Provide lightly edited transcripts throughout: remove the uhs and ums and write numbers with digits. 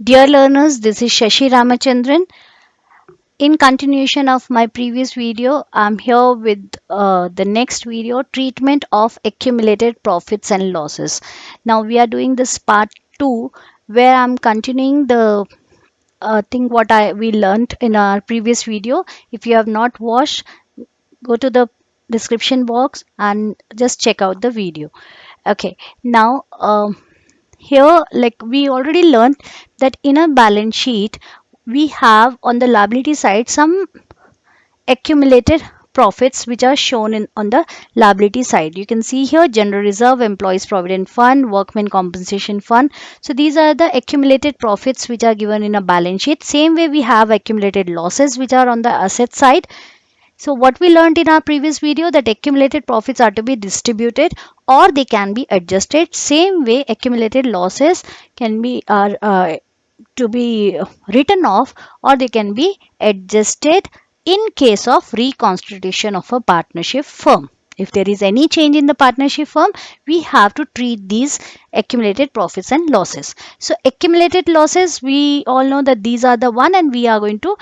Dear learners, this is Shashi Ramachandran. In continuation of my previous video, I'm here with the next video, treatment of accumulated profits and losses. Now we are doing this part 2 where I'm continuing the thing what we learned in our previous video. If you have not watched, go to the description box and just check out the video. Okay, now here, like we already learned that in a balance sheet, we have on the liability side some accumulated profits which are shown on the liability side. You can see here general reserve, employees provident fund, workmen compensation fund. So these are the accumulated profits which are given in a balance sheet. Same way we have accumulated losses which are on the asset side. So what we learned in our previous video, that accumulated profits are to be distributed or they can be adjusted. Same way accumulated losses can be are to be written off or they can be adjusted in case of reconstitution of a partnership firm. If there is any change in the partnership firm, we have to treat these accumulated profits and losses. So accumulated losses, we all know that these are the one, and we are going to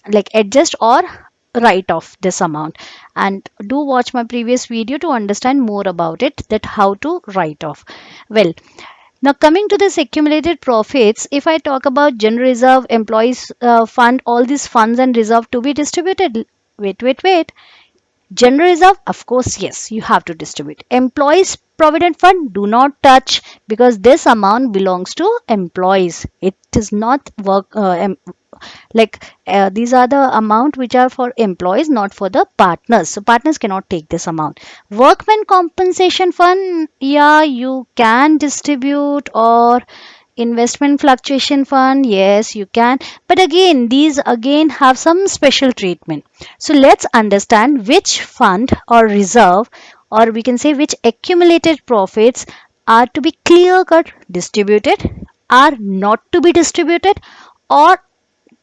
like adjust or write off this amount. And do watch my previous video to understand more about it, that how to write off. Well, now coming to this accumulated profits, if I talk about general reserve, employees fund, all these funds and reserve to be distributed. Wait. General reserve, of course, yes, you have to distribute. Employees provident fund, do not touch, because this amount belongs to employees. It is not work these are the amount which are for employees, not for the partners. So partners cannot take this amount. Workmen compensation fund, yeah, you can distribute. Or investment fluctuation fund, yes, you can, but again these again have some special treatment. So let's understand which fund or reserve, or we can say which accumulated profits are to be clear cut distributed, are not to be distributed, or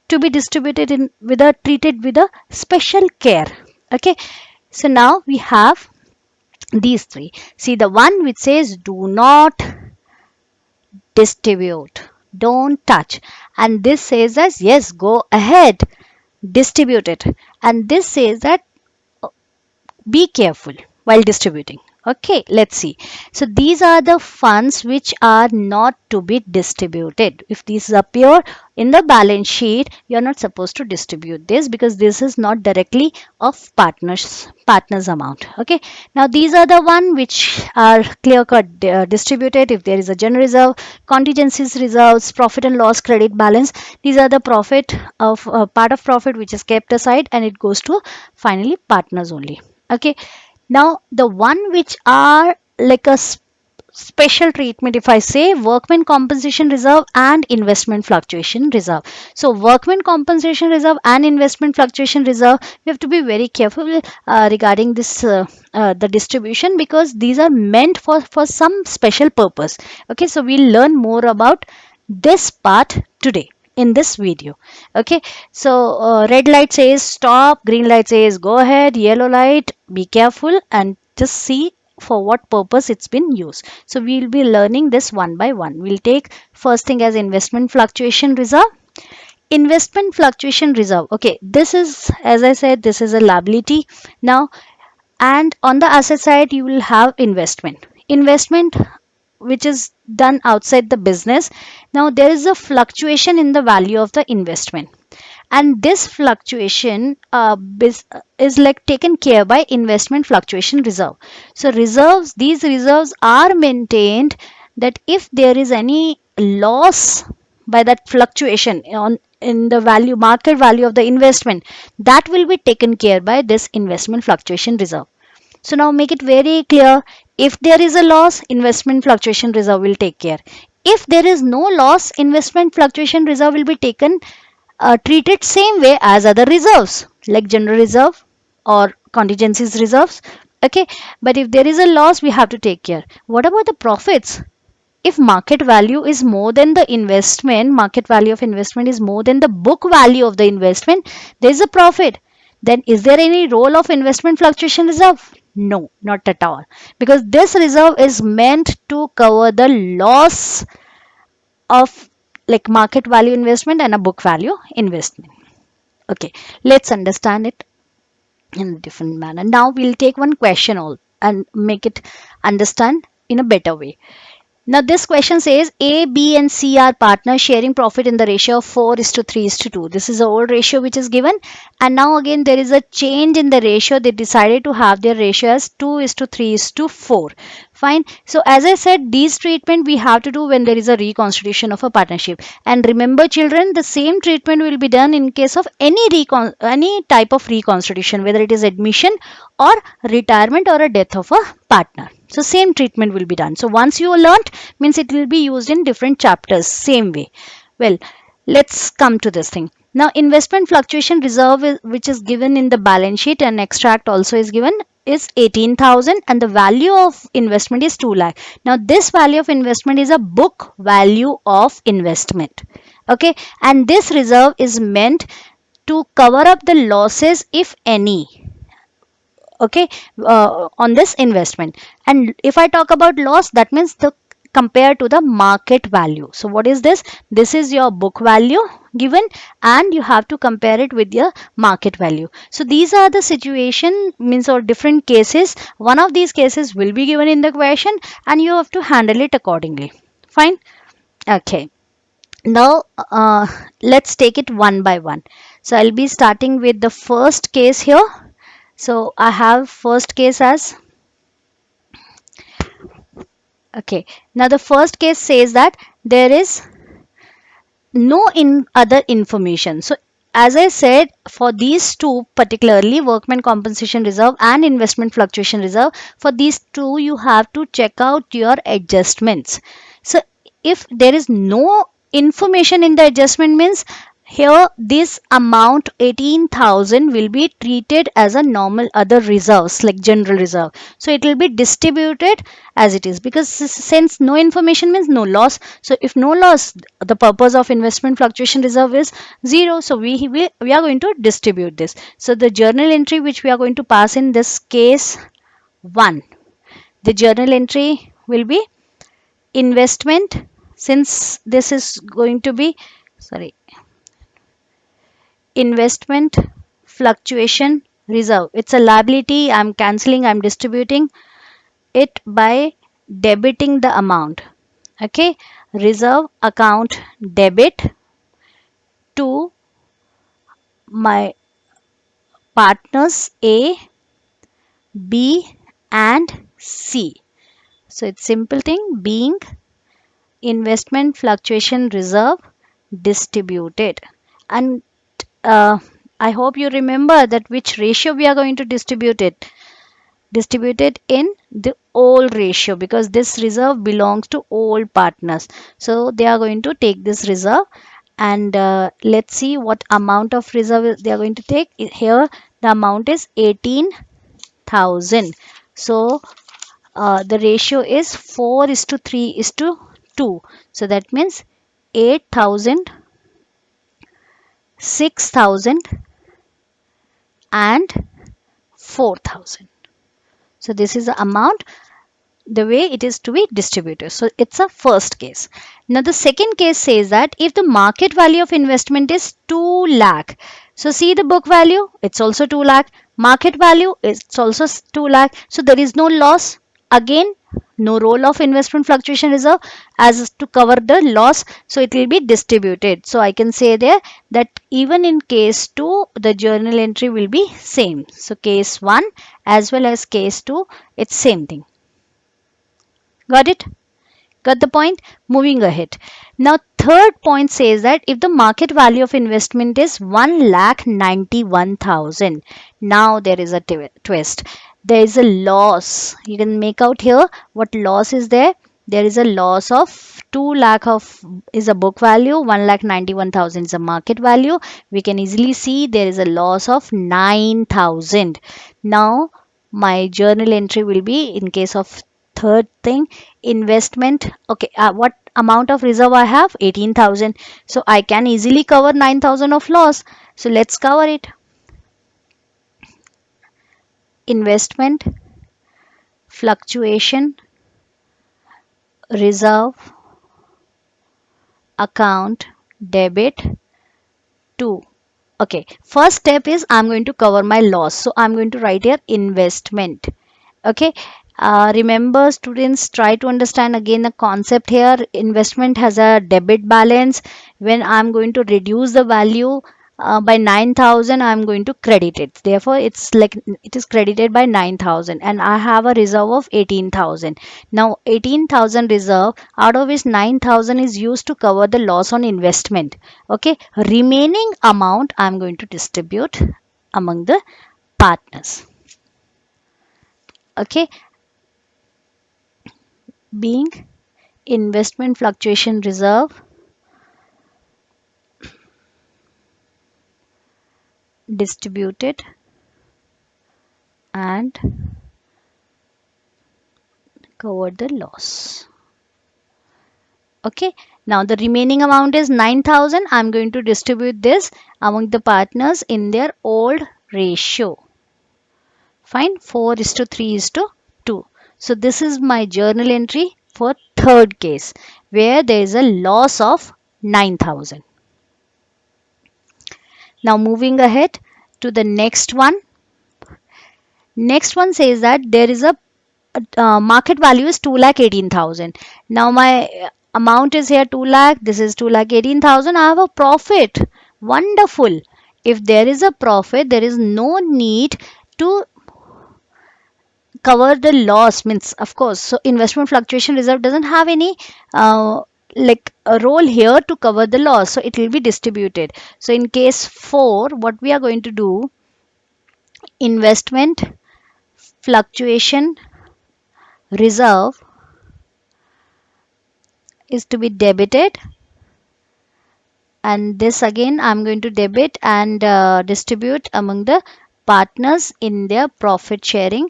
to be distributed in with a treated with a special care. Okay, so now we have these three. See, the one which says do not distribute, don't touch, and this says that yes, go ahead, distribute it, and this says that be careful while distributing. Okay, let's see. So these are the funds which are not to be distributed. If these appear in the balance sheet, you're not supposed to distribute this, because this is not directly of partners amount. Okay, now these are the one which are clear cut distributed. If there is a general reserve, contingencies reserves, profit and loss, credit balance, these are the profit of part of profit which is kept aside, and it goes to finally partners only. Okay, now the one which are like a special treatment, if I say, workmen compensation reserve and investment fluctuation reserve. So workmen compensation reserve and investment fluctuation reserve, we have to be very careful regarding this the distribution, because these are meant for some special purpose. Okay, so we'll learn more about this part today in this video. Okay, so red light says stop, green light says go ahead, yellow light be careful, and just see for what purpose it's been used. So we'll be learning this one by one. We'll take first thing as investment fluctuation reserve. Investment fluctuation reserve, okay, this is, as I said, this is a liability now, and on the asset side you will have investment which is done outside the business. Now there is a fluctuation in the value of the investment, and this fluctuation is like taken care by investment fluctuation reserve. So these reserves are maintained, that if there is any loss by that fluctuation on in the market value of the investment, that will be taken care by this investment fluctuation reserve. So now make it very clear. If there is a loss, investment fluctuation reserve will take care. If there is no loss, investment fluctuation reserve will be treated same way as other reserves, like general reserve or contingencies reserves. Okay, but if there is a loss, we have to take care. What about the profits? If market value is more than the investment, market value of investment is more than the book value of the investment, there is a profit. Then is there any role of investment fluctuation reserve? No, not at all, because this reserve is meant to cover the loss of like market value investment and a book value investment. Okay, let's understand it in a different manner. Now we'll take one question all and make it understand in a better way. Now this question says A, B and C are partners sharing profit in the ratio of 4 is to 3 is to 2. This is the old ratio which is given, and now again there is a change in the ratio. They decided to have their ratio as 2 is to 3 is to 4. Fine. So as I said, these treatment we have to do when there is a reconstitution of a partnership. And remember children, the same treatment will be done in case of any type of reconstitution, whether it is admission or retirement or a death of a partner. So same treatment will be done. So once you learnt, means it will be used in different chapters, same way. Well, let's come to this thing. Now investment fluctuation reserve which is given in the balance sheet and extract also is given is 18,000 and the value of investment is 2 lakh. Now this value of investment is a book value of investment. Okay, and this reserve is meant to cover up the losses if any. Okay, on this investment. And if I talk about loss, that means the compared to the market value. So what is this? This is your book value given and you have to compare it with your market value. So these are the situation means or different cases. One of these cases will be given in the question and you have to handle it accordingly. Fine. Okay, now let's take it one by one. So I'll be starting with the first case here. So I have first case as, okay, now the first case says that there is no in other information. So as I said, for these two particularly, workman compensation reserve and investment fluctuation reserve, for these two you have to check out your adjustments. So if there is no information in the adjustment, means here this amount 18,000 will be treated as a normal other reserves like general reserve. So it will be distributed as it is, because since no information means no loss. So if no loss, the purpose of investment fluctuation reserve is 0. So we are going to distribute this. So the journal entry which we are going to pass in this case 1, the journal entry will be investment, since this is going to be, sorry, investment fluctuation reserve. It's a liability. I'm cancelling, I'm distributing it by debiting the amount. Okay, reserve account debit to my partners A, B and C. So it's simple thing, being investment fluctuation reserve distributed. And I hope you remember that which ratio we are going to distribute it. Distribute it in the old ratio, because this reserve belongs to old partners. So they are going to take this reserve, and let's see what amount of reserve they are going to take. Here the amount is 18,000. So the ratio is 4 is to 3 is to 2. So that means 8,000, 6,000 and 4,000. So this is the amount, the way it is to be distributed. So it's a first case. Now the second case says that if the market value of investment is 2 lakh. So see the book value, it's also 2 lakh. Market value, it's also 2 lakh. So there is no loss. Again, no role of investment fluctuation reserve as to cover the loss. So it will be distributed. So I can say there that even in case 2, the journal entry will be same. So case 1 as well as case 2, it's same thing. Got it? Got the point? Moving ahead. Now third point says that if the market value of investment is 1,91,000. Now there is a twist. There is a loss. You can make out here what loss is there. There is a loss of 2 lakh of is a book value, 1,91,000 is a market value. We can easily see there is a loss of 9,000. Now my journal entry will be in case of third thing, investment. Okay, what amount of reserve I have? 18,000. So I can easily cover 9,000 of loss. So let's cover it. Investment fluctuation reserve account debit to. Okay, first step is I'm going to cover my loss. So I'm going to write here investment. Okay, remember students, try to understand again the concept here. Investment has a debit balance. When I'm going to reduce the value by 9,000, I'm going to credit it. Therefore it's like it is credited by 9,000 and I have a reserve of 18,000. Now 18,000 reserve, out of which 9,000 is used to cover the loss on investment. Okay, remaining amount I'm going to distribute among the partners. Okay, being investment fluctuation reserve distributed and covered the loss. Okay, now the remaining amount is 9,000. I'm going to distribute this among the partners in their old ratio. Fine, 4 is to 3 is to 2. So this is my journal entry for third case where there is a loss of 9,000. Now moving ahead to the next one. Next one says that there is a market value is 2,18,000. Now my amount is here 2 lakh. This is 2,18,000. I have a profit. Wonderful. If there is a profit, there is no need to cover the loss. Means of course. So investment fluctuation reserve doesn't have any like a role here to cover the loss. So it will be distributed. So in case 4, what we are going to do, investment fluctuation reserve is to be debited, and this again I'm going to debit and distribute among the partners in their profit sharing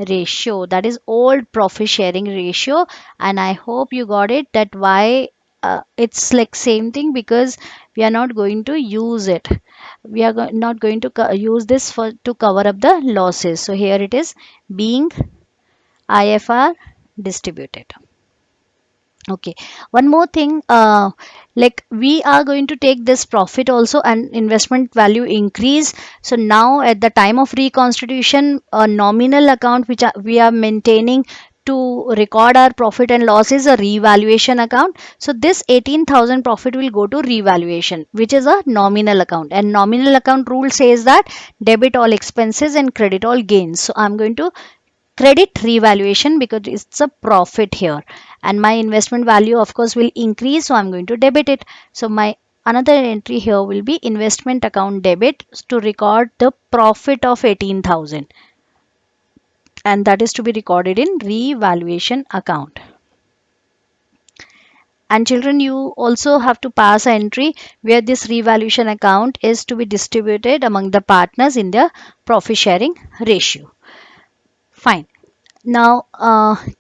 ratio. That is old profit sharing ratio, and I hope you got it that why it's like same thing, because we are not going to use it. We are not going to use this for to cover up the losses. So here it is being IFR distributed. Okay, one more thing, like we are going to take this profit also and investment value increase. So now at the time of reconstitution, a nominal account which we are maintaining to record our profit and loss is a revaluation account. So this 18,000 profit will go to revaluation, which is a nominal account, and nominal account rule says that debit all expenses and credit all gains. So I'm going to credit revaluation because it's a profit here, and my investment value of course will increase, so I'm going to debit it. So my another entry here will be investment account debit to record the profit of 18,000, and that is to be recorded in revaluation account. And children, you also have to pass an entry where this revaluation account is to be distributed among the partners in their profit sharing ratio. Fine. Now,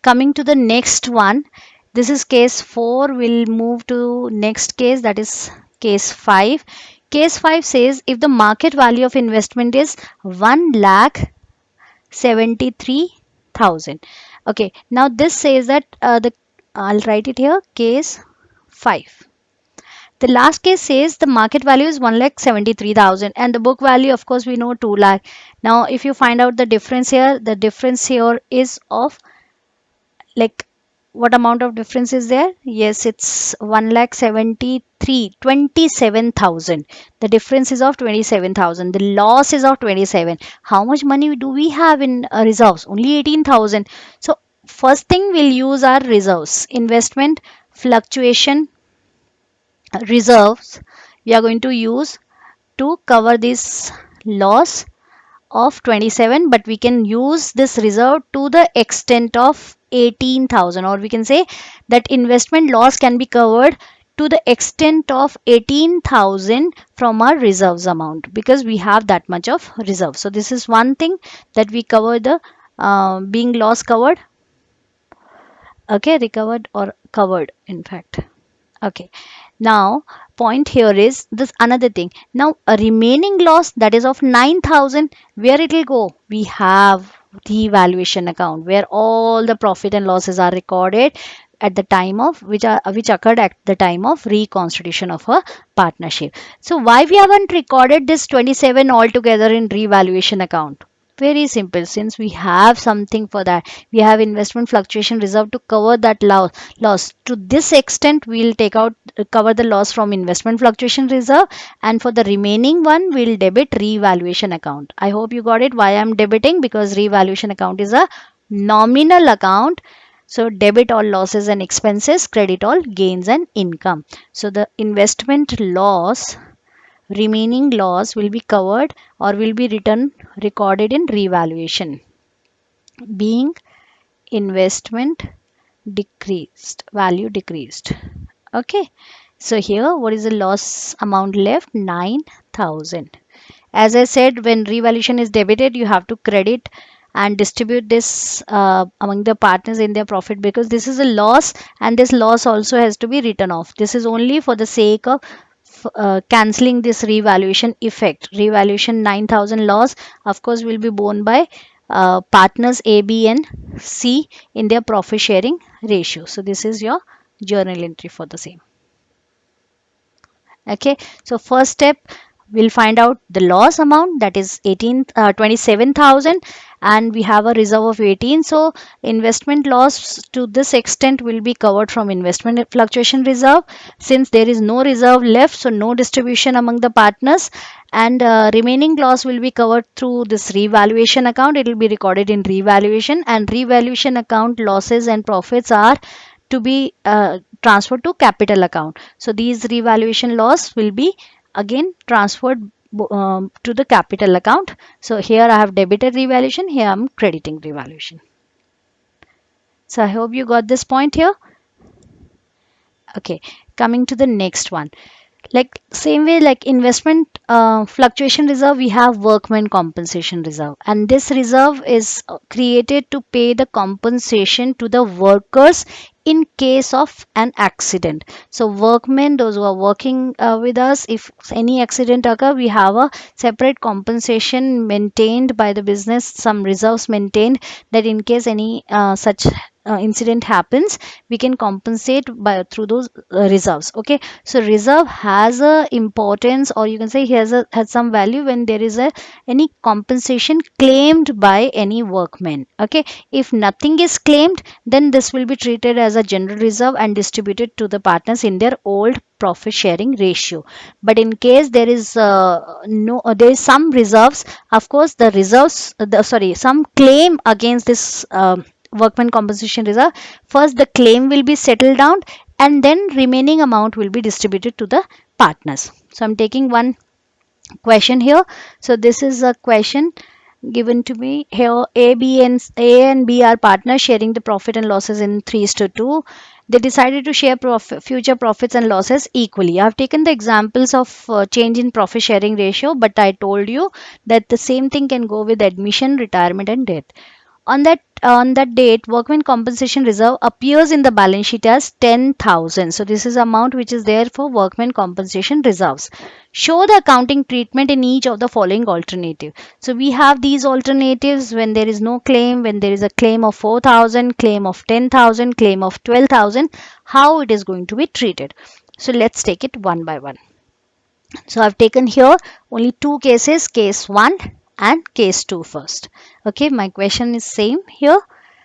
coming to the next one, this is case 4. We'll move to next case, that is case 5. Case 5 says if the market value of investment is 1,73,000. Okay, now this says that I'll write it here, case 5. The last case says the market value is 1,73,000 and the book value of course we know 2 lakh. Now if you find out the difference here, the difference here is of like what amount of difference is there? Yes, it's 1,73,27,000. The difference is of 27,000. The loss is of 27. How much money do we have in reserves? Only 18,000. So first thing we'll use our reserves. Investment fluctuation reserves we are going to use to cover this loss of 27, but we can use this reserve to the extent of 18,000, or we can say that investment loss can be covered to the extent of 18,000 from our reserves amount, because we have that much of reserve. So this is one thing that we cover the being loss covered. Okay, recovered or covered in fact. Okay, now point here is this another thing. Now a remaining loss, that is of 9,000, where it will go? We have the valuation account where all the profit and losses are recorded. at the time of which occurred at the time of reconstitution of a partnership. So why we haven't recorded this 27 altogether in revaluation account? Very simple. Since we have something for that, we have investment fluctuation reserve to cover that loss. To this extent, we'll take out cover the loss from investment fluctuation reserve, and for the remaining one, we'll debit revaluation account. I hope you got it. Why I'm debiting? Because revaluation account is a nominal account. So debit all losses and expenses, credit all gains and income. So the investment loss, remaining loss will be covered or will be written recorded in revaluation, being investment decreased, value decreased. Okay, so here what is the loss amount left? 9,000. As I said, when revaluation is debited, you have to credit and distribute this among the partners in their profit, because this is a loss and this loss also has to be written off. This is only for the sake of cancelling this revaluation effect. Revaluation 9,000 loss, of course, will be borne by partners A, B, and C in their profit sharing ratio. So this is your journal entry for the same. Okay, so first step, we'll find out the loss amount, that is 27,000, and we have a reserve of 18. So investment loss to this extent will be covered from investment fluctuation reserve. Since there is no reserve left, so no distribution among the partners, and remaining loss will be covered through this revaluation account. It will be recorded in revaluation, and revaluation account losses and profits are to be transferred to capital account. So these revaluation loss will be again transferred to the capital account. So here I have debited revaluation, here I am crediting revaluation. So I hope you got this point here. Okay, coming to the next one. Like same way, like investment fluctuation reserve, we have workman compensation reserve, and this reserve is created to pay the compensation to the workers in case of an accident. So workmen, those who are working with us, if any accident occur, we have a separate compensation maintained by the business, some reserves maintained, that in case any such incident happens, we can compensate by through those reserves. Okay, so reserve has a importance, or you can say has some value when there is a any compensation claimed by any workman. Okay, if nothing is claimed, then this will be treated as a general reserve and distributed to the partners in their old profit sharing ratio. But in case there is no there is some reserves, of course the reserves some claim against this workman compensation reserve, first the claim will be settled down, and then remaining amount will be distributed to the partners. So I'm taking one question here. So this is a question given to me here. A and B are partners sharing the profit and losses in 3:2. They decided to share future profits and losses equally. I have taken the examples of change in profit sharing ratio, but I told you that the same thing can go with admission, retirement, and death. On that date, workmen compensation reserve appears in the balance sheet as 10,000. So this is amount which is there for workmen compensation reserves. Show the accounting treatment in each of the following alternative. So we have these alternatives: when there is no claim, when there is a claim of 4,000, claim of 10,000, claim of 12,000, how it is going to be treated. So let's take it one by one. So I've taken here only two cases, case 1 and case 2 first. Okay, my question is same here.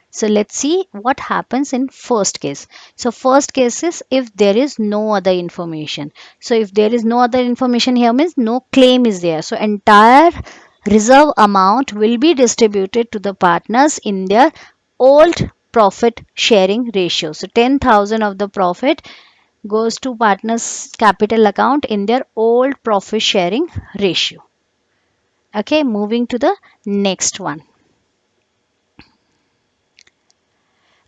So let's see what happens in first case. So first case is if there is no other information. So if there is no other information here means no claim is there. So entire reserve amount will be distributed to the partners in their old profit sharing ratio. So 10,000 of the profit goes to partners capital account in their old profit sharing ratio. Okay, moving to the next one.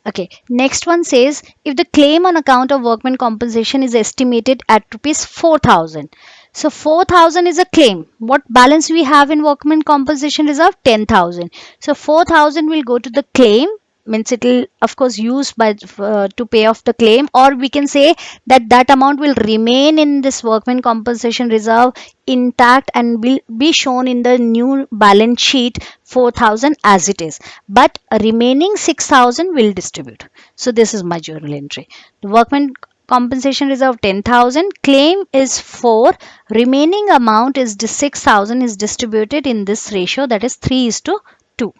Okay, next one says if the claim on account of workman compensation is estimated at rupees 4,000. So 4,000 is a claim. What balance we have in workman compensation reserve? 10,000. So 4,000 will go to the claim means it will of course use by to pay off the claim, or we can say that that amount will remain in this workman compensation reserve intact and will be shown in the new balance sheet 4,000 as it is, but remaining 6,000 will distribute. So this is my journal entry. The workman compensation reserve 10,000, claim is 4, remaining amount is 6,000 is distributed in this ratio, that is 3:2.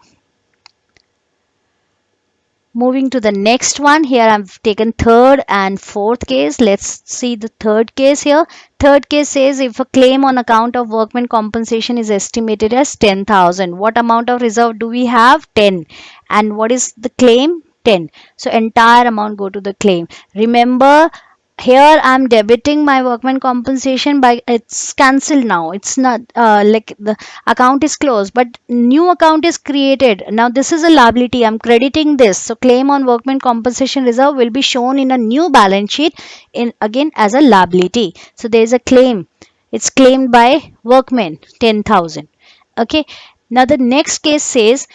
Moving to the next one, here I've taken third and fourth case. Let's see the third case here. Third case says if a claim on account of workman compensation is estimated as 10,000, what amount of reserve do we have? 10. And what is the claim? 10. So entire amount go to the claim. Remember, here I'm debiting my workman compensation by, it's cancelled now, it's not like the account is closed, but new account is created. Now this is a liability, I'm crediting this, so claim on workman compensation reserve will be shown in a new balance sheet in again as a liability. So there is a claim, it's claimed by workman 10,000. Okay, now the next case says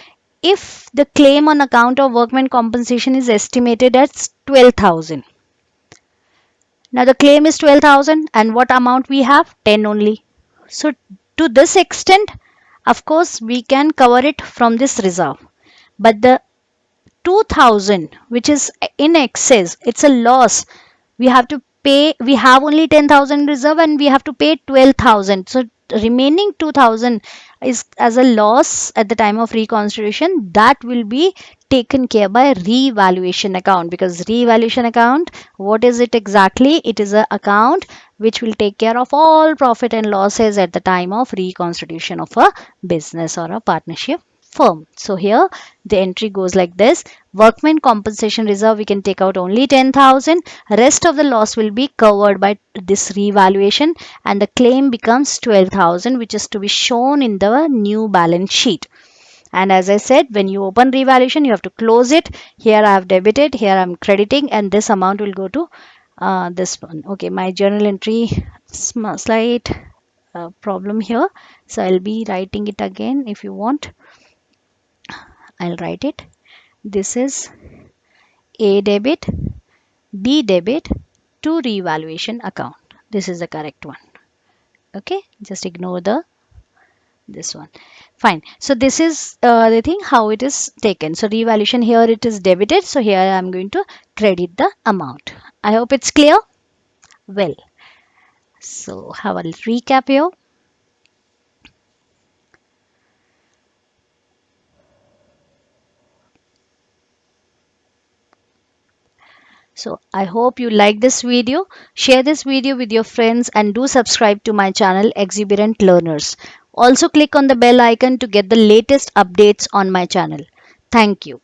if the claim on account of workman compensation is estimated at 12,000. Now the claim is 12,000 and what amount we have? 10 only. So to this extent, of course, we can cover it from this reserve. But the 2,000 which is in excess, it's a loss. We have to pay, we have only 10,000 reserve and we have to pay 12,000. So remaining 2,000 is as a loss at the time of reconstitution, that will be taken care by revaluation account, because revaluation account, what is it exactly? It is a account which will take care of all profit and losses at the time of reconstitution of a business or a partnership firm. So here the entry goes like this: workmen compensation reserve we can take out only 10,000, rest of the loss will be covered by this revaluation, and the claim becomes 12,000, which is to be shown in the new balance sheet. And as I said, when you open revaluation you have to close it. Here I have debited, here I am crediting, and this amount will go to this one. Okay, my journal entry, slight problem here, so I'll be writing it again. If you want, I'll write it. This is A debit, B debit to revaluation account. This is the correct one. Okay, just ignore the this one. Fine. So this is the thing how it is taken. So revaluation, here it is debited. So here I am going to credit the amount. I hope it's clear. Well, so have a recap here. So I hope you like this video. Share this video with your friends and do subscribe to my channel Exuberant Learners. Also click on the bell icon to get the latest updates on my channel. Thank you.